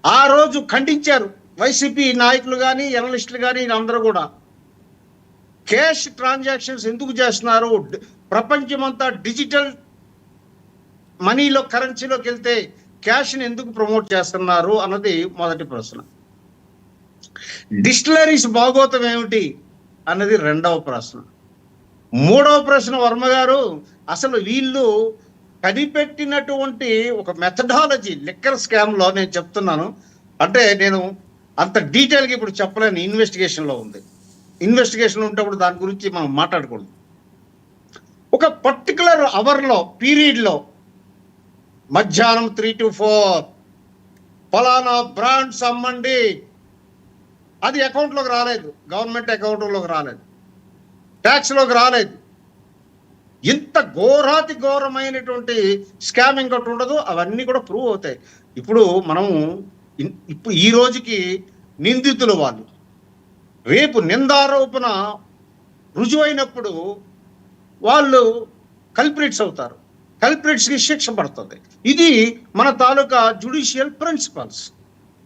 ఆ రోజు ఖండించారు వైసీపీ నాయకులు కానీ జర్నలిస్టులు కానీ అందరూ కూడా. క్యాష్ ట్రాన్సాక్షన్స్ ఎందుకు చేస్తున్నారు? ప్రపంచమంతా డిజిటల్ మనీలో కరెన్సీలోకి వెళ్తే క్యాష్ని ఎందుకు ప్రమోట్ చేస్తున్నారు అన్నది మొదటి ప్రశ్న. డిస్టిలరీస్ భాగోతం ఏమిటి అన్నది రెండవ ప్రశ్న. మూడవ ప్రశ్న వర్మ గారు, అసలు వీళ్ళు కనిపెట్టినటువంటి ఒక మెథడాలజీ లిక్కర్ స్కామ్లో నేను చెప్తున్నాను, అంటే నేను అంత డీటెయిల్గా ఇప్పుడు చెప్పలేను, ఇన్వెస్టిగేషన్లో ఉంది. ఇన్వెస్టిగేషన్ ఉంటప్పుడు దాని గురించి మనం మాట్లాడకూడదు. ఒక పర్టికులర్ అవర్లో పీరియడ్లో మధ్యాహ్నం 3 to 4 ఫలానా బ్రాండ్స్ అమ్మండి, అది అకౌంట్లోకి రాలేదు, గవర్నమెంట్ అకౌంట్లోకి రాలేదు, ట్యాక్స్లోకి రాలేదు. ఇంత ఘోరాతి ఘోరమైనటువంటి స్కామింగ్ ఒకటి ఉండదు, అవన్నీ కూడా ప్రూవ్ అవుతాయి. ఇప్పుడు మనము ఇప్పుడు ఈ రోజుకి నిందితులు వాళ్ళు, రేపు నిందారోపణ రుజువైనప్పుడు వాళ్ళు కల్ప్రిట్స్ అవుతారు, కల్ప్రిట్స్కి శిక్ష పడుతుంది. ఇది మన తాలూకా జ్యుడిషియల్ ప్రిన్సిపల్స్.